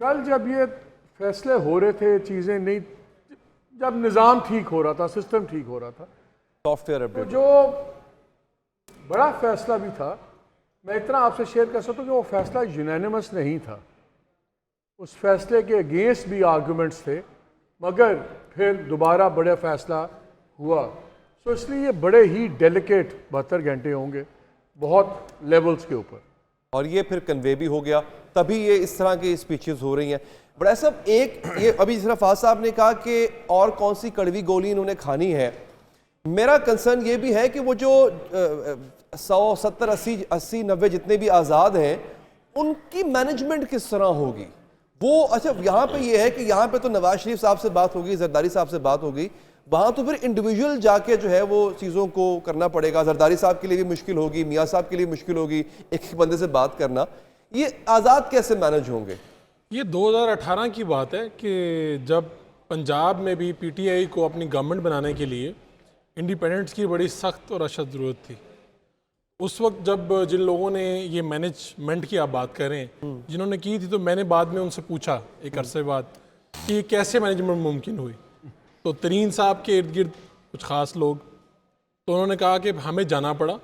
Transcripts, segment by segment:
कल जब ये फैसले हो रहे थे, चीज़ें नहीं, जब निज़ाम ठीक हो रहा था, सिस्टम ठीक हो रहा था, सॉफ्टवेयर तो अपडेट जो बड़ा फैसला भी था, मैं इतना आपसे शेयर कर सकता हूँ कि वो फैसला यूनानिमस नहीं था। उस फैसले के अगेंस्ट भी आर्गूमेंट्स थे, मगर फिर दोबारा बड़ा फैसला हुआ। तो इसलिए ये बड़े ही डेलिकेट 72 घंटे होंगे, बहुत लेवल्स के ऊपर। और ये फिर कन्वे भी हो गया, तभी ये इस तरह की स्पीचेस हो रही हैं। बड़ा सब एक ये अभी जिस तरह फाज साहब ने कहा कि और कौन सी कड़वी गोली इन्होंने खानी है, मेरा कंसर्न ये भी है कि वो जो 100, 70, 80, 90 जितने भी आज़ाद हैं उनकी मैनेजमेंट किस तरह होगी वो। अच्छा, यहाँ पे ये है कि यहाँ पे तो नवाज शरीफ साहब से बात होगी, जरदारी साहब से बात होगी, वहाँ तो फिर इंडिविजुअल जाके जो है वो चीज़ों को करना पड़ेगा। जरदारी साहब के लिए भी मुश्किल होगी, मियाँ साहब के लिए मुश्किल होगी, एक बंदे से बात करना। ये आज़ाद कैसे मैनेज होंगे? ये 2018 की बात है कि जब पंजाब में भी पीटीआई को अपनी गवर्नमेंट बनाने के लिए इंडिपेंडेंट्स की बड़ी सख्त और अशद ज़रूरत थी। उस वक्त जब जिन लोगों ने ये मैनेजमेंट की आप बात करें, जिन्होंने की थी, तो मैंने बाद में उनसे पूछा एक अरसे बाद कि ये कैसे मैनेजमेंट मुमकिन हुई। तो तरीन साहब के इर्द गिर्द कुछ ख़ास लोग, तो उन्होंने कहा कि हमें जाना पड़ा।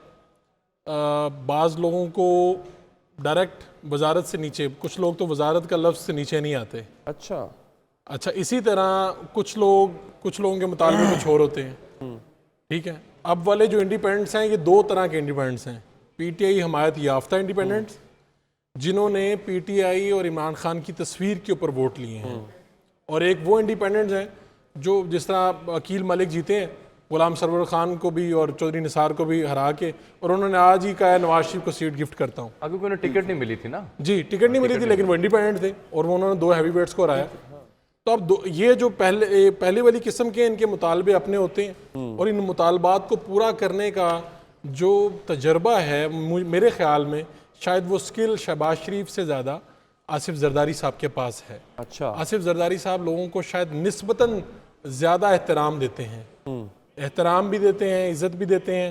बाज़ लोगों को डायरेक्ट वजारत से नीचे, कुछ लोग तो वजारत का लफ्ज़ से नीचे नहीं आते। अच्छा, इसी तरह कुछ लोगों के मुताबिक कुछ और होते हैं। ठीक है, अब वाले जो इंडिपेंडेंट्स हैं, ये दो तरह के इंडिपेंडेंट्स हैं। पीटीआई हमायत याफ्ता इंडिपेंडेंट्स, जिन्होंने पीटीआई और इमरान खान की तस्वीर के ऊपर वोट लिए हैं, और एक वो इंडिपेंडेंट्स हैं जो जिस तरह अकील मलिक जीते हैं, गुलाम सरवर खान को भी और चौधरी निसार को भी हरा के, और उन्होंने आज ही कहा नवाज शरीफ को सीट गिफ्ट करता हूँ। अभी उन्हें टिकट नहीं मिली थी ना? जी, टिकट नहीं मिली थी, लेकिन वो इंडिपेंडेंट थे और वो उन्होंने 2 हैवी वेट्स को हराया। तो अब ये जो पहले वाली किस्म के इनके मुतालबे अपने होते हैं, और इन मुतालबात को पूरा करने का जो तजर्बा है, मेरे ख्याल में शायद वो स्किल शहबाज शरीफ से ज़्यादा आसिफ जरदारी साहब के पास है। अच्छा, आसिफ जरदारी साहब लोगों को शायद निस्बतन ज़्यादा एहतराम देते हैं, एहतराम भी देते हैं, इज्जत भी देते हैं,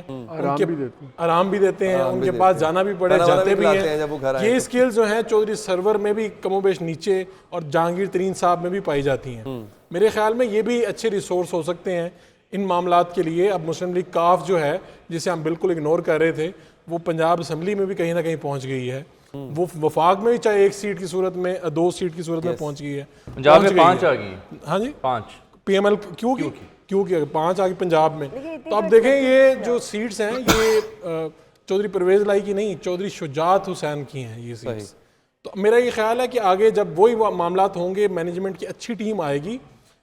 आराम भी देते हैं, उनके पास जाना भी पड़े, जाते भी हैं। ये स्किल्स जो हैं चौधरी सरवर में भी कमोबेश नीचे और जहांगीर तरीन साहब में भी पाई जाती हैं। मेरे ख्याल में ये भी अच्छे रिसोर्स हो सकते हैं इन मामलात के लिए। अब मुस्लिम लीग काफ जो है, जिसे हम बिल्कुल इग्नोर कर रहे थे, वो पंजाब असम्बली में भी कहीं ना कहीं पहुंच गई है। वो वफाक में भी चाहे 1 सीट की सूरत में, 2 सीट की सूरत में पहुंच गई है। पंजाब में 5 आ गई। हाँ जी, 5 पीएमएल क्योंकि 5 आ गई पंजाब में। तो अब देखें, ये जो सीट्स हैं, ये चौधरी परवेज लाई की नहीं, चौधरी शुजात हुसैन की हैं ये सीट्स। तो मेरा ये ख्याल है कि आगे जब वही मामलात होंगे, मैनेजमेंट की अच्छी टीम आएगी,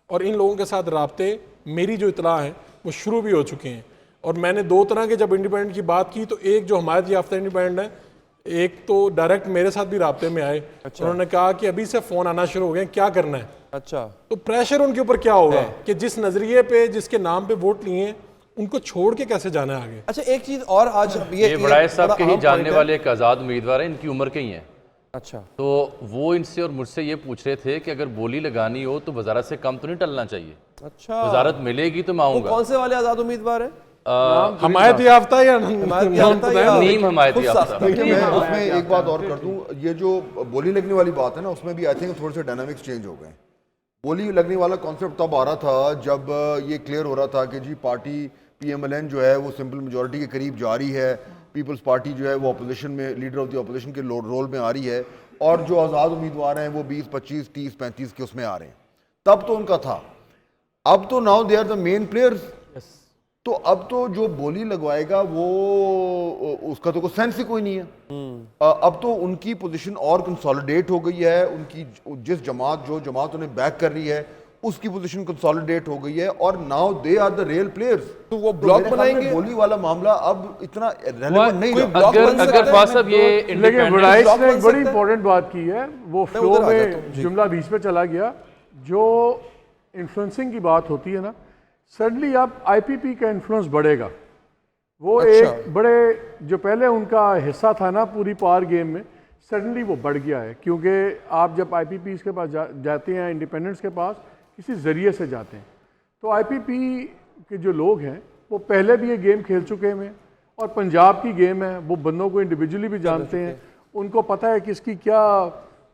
और इन लोगों के साथ राब्ते, मेरी जो इतला है वो शुरू भी हो चुके हैं। और मैंने 2 तरह के जब इंडिपेंडेंट की बात की, तो एक जो हमायत याफ्ता इंडिपेंडेंट है, एक तो डायरेक्ट मेरे साथ भी राब्ते में आए। अच्छा। उन्होंने कहा कि अभी से फ़ोन आना शुरू हो गए, क्या करना है। अच्छा, तो प्रेशर उनके ऊपर क्या होगा कि जिस नजरिए पे, जिसके नाम पे वोट लिए, उनको छोड़ के कैसे जाना है आगे। अच्छा, एक चीज और, आज ये बड़ाई साहब के ही जानने वाले एक आज़ाद उम्मीदवार हैं, इनकी उम्र के ही हैं। अच्छा, तो वो इनसे और मुझसे ये पूछ रहे थे कि अगर बोली लगानी हो तो वजारत से कम तो नहीं टलना चाहिए। अच्छा, वजारत मिलेगी तो मैं आऊंगा। कौन से वाले आज़ाद उम्मीदवार है? हमायत याफ्ता या नीम हमायत याफ्ता। उसमें एक बात और कर दूं, ये जो बोली लगने वाली बात है ना, उसमें भी आई थिंक थोड़े से डायनामिक्स चेंज हो गए। बोली लगने वाला कॉन्सेप्ट तब आ रहा था जब ये क्लियर हो रहा था कि जी पार्टी PMLN जो है वो सिंपल मेजॉरिटी के करीब जा रही है, पीपल्स पार्टी जो है वो अपोजिशन में, लीडर ऑफ द अपोजिशन के रोल में आ रही है, और जो आज़ाद उम्मीदवार हैं वो 20, 25, 30, 35 के उसमें आ रहे हैं। तब तो उनका था, अब तो now they are the main players. तो अब तो जो बोली लगवाएगा वो उसका तो कोई सेंस ही कोई नहीं है। अब तो उनकी पोजीशन और कंसोलिडेट हो गई है, उनकी जिस जमात उन्हें बैक कर रही है उसकी पोजीशन कंसोलिडेट हो गई है, और now they are the real players. तो वो ब्लॉक बनाएंगे। बोली वाला मामला अब इतना रेलेवेंट नहीं है। अगर फाज साहब ये लेकिन बड़ाई ने एक बड़ी इंपॉर्टेंट बात की है, वो फ्लो में जुमला बीच में चला गया। जो इन्फ्लुएंसिंग की बात होती है ना, सडनली अब IPP का इन्फ्लुएंस बढ़ेगा। वो एक बड़े जो पहले उनका हिस्सा था ना पूरी पावर गेम में, सडनली वो बढ़ गया है। क्योंकि आप जब IPP के पास जाते हैं, इंडिपेंडेंट्स के पास किसी ज़रिए से जाते हैं, तो IPP के जो लोग हैं वो पहले भी ये गेम खेल चुके हैं, और पंजाब की गेम है, वो बंदों को इंडिविजुअली भी जानते हैं, उनको पता है कि इसकी क्या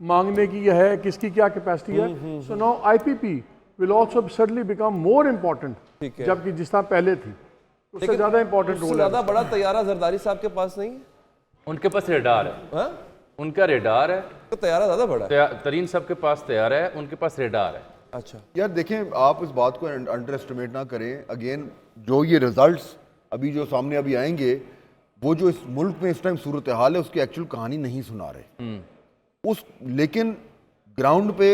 मांगने की है, किसकी क्या कैपेसिटी है। So now IPP will also suddenly become more important, ठीक है। जबकि जिस तरह पहले थी उससे ज्यादा इम्पोर्टेंट उससे रोल है। ज्यादा बड़ा तैयारा जरदारी साहब के पास नहीं है? उनके पास रेडार है, हाँ? उनका रेडार है, तो तैयारा ज्यादा बड़ा है। तरीन साहब के पास तैयार है, उनके पास रेडार है। अच्छा, यार देखें, आप इस बात को अंडर एस्टिमेट ना करें। अगेन जो ये रिजल्ट्स अभी जो सामने अभी आएंगे, वो जो इस मुल्क में इस टाइम सूरत हाल है उसकी एक्चुअल कहानी नहीं सुना रहे उस, लेकिन ग्राउंड पे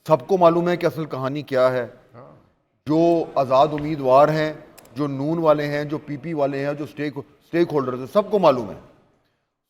सबको मालूम है कि असल कहानी क्या है। जो आज़ाद उम्मीदवार हैं, जो नून वाले हैं, जो पीपी वाले हैं, जो स्टेक होल्डर्स हैं, सबको मालूम है।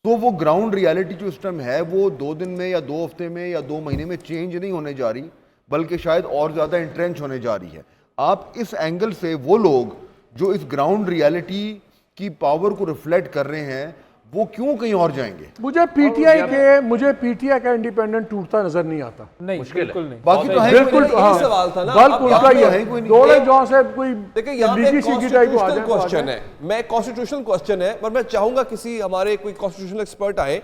तो वो ग्राउंड रियलिटी जो इस टाइम है वो 2 दिन में या 2 हफ्ते में या 2 महीने में चेंज नहीं होने जा रही, बल्कि शायद और ज़्यादा इंट्रेंच होने जा रही है। आप इस एंगल से वो लोग जो इस ग्राउंड रियलिटी की पावर को रिफ्लेक्ट कर रहे हैं वो क्यों कहीं और जाएंगे? मुझे पीटीआई का इंडिपेंडेंट टूटता नजर नहीं आता। नहीं, बिल्कुल नहीं। बाकी तो है बिल्कुल, यही हाँ, सवाल था ना। बल्कि अब उनका यहाँ ये पे है कोई नहीं। दौड़े जहाँ से कोई देखिए यहाँ पे लीगी सीगी टाइप को आ जाए, क्वेश्चन है, मैं कॉन्स्टिट्यूशनल क्वेश्चन है, पर मैं चाहूंगा किसी हमारे कोई कॉन्स्टिट्यूशनल एक्सपर्ट आए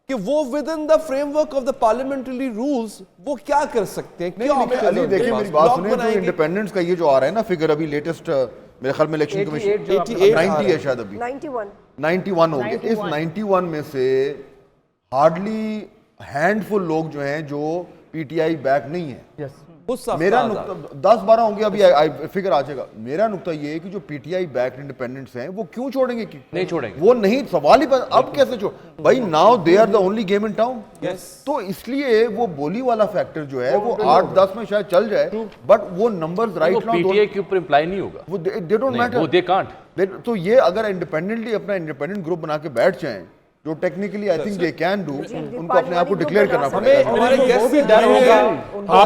कि वो with in the framework of the parliamentary rules वो क्या कर सकते हैं, क्या options हैं अली उनके देखिए पास? मेरी बात ब्लॉक सुने, जो बनाएंगे? इंडिपेंडेंस का ये जो आ रहा है ना फिगर, अभी लेटेस्ट मेरे ख्याल में इलेक्शन 88 कमीशन जो आपका 90 है शायद, अभी 91 हो गया। इस 91 में से हार्डली हैंडफुल लोग जो हैं जो पीटीआई बैक नहीं है। उस हफ्ता मेरा आजाद। नुकता 10-12 होंगे, अभी फिगर आ जाएगा। मेरा नुकता ये है कि जो पीटीआई बैक इंडिपेंडेंट्स हैं वो क्यों छोड़ेंगे? कि नहीं छोड़ेंगे। वो नहीं, सवाल ही पर अब कैसे छोड़ भाई, now they are the only game in town. Yes. तो इसलिए वो बोली वाला फैक्टर जो है वो 8-10 में शायद चल जाए, बट वो नंबर्स वो राइट पीटीआई के ऊपर इम्प्लाई नहीं होगा, वो दे डोंट नहीं, वो दे कांट। मैटर। तो ये अगर इंडिपेंडेंटली अपना इंडिपेंडेंट ग्रुप बना के बैठ जाएं, जो technically I think they can do, उनको अपने आप को डिक्लेयर करना हमें पड़ेगा। हमारे वो गेस्ट भी से डर जानेंगे। होगा। आप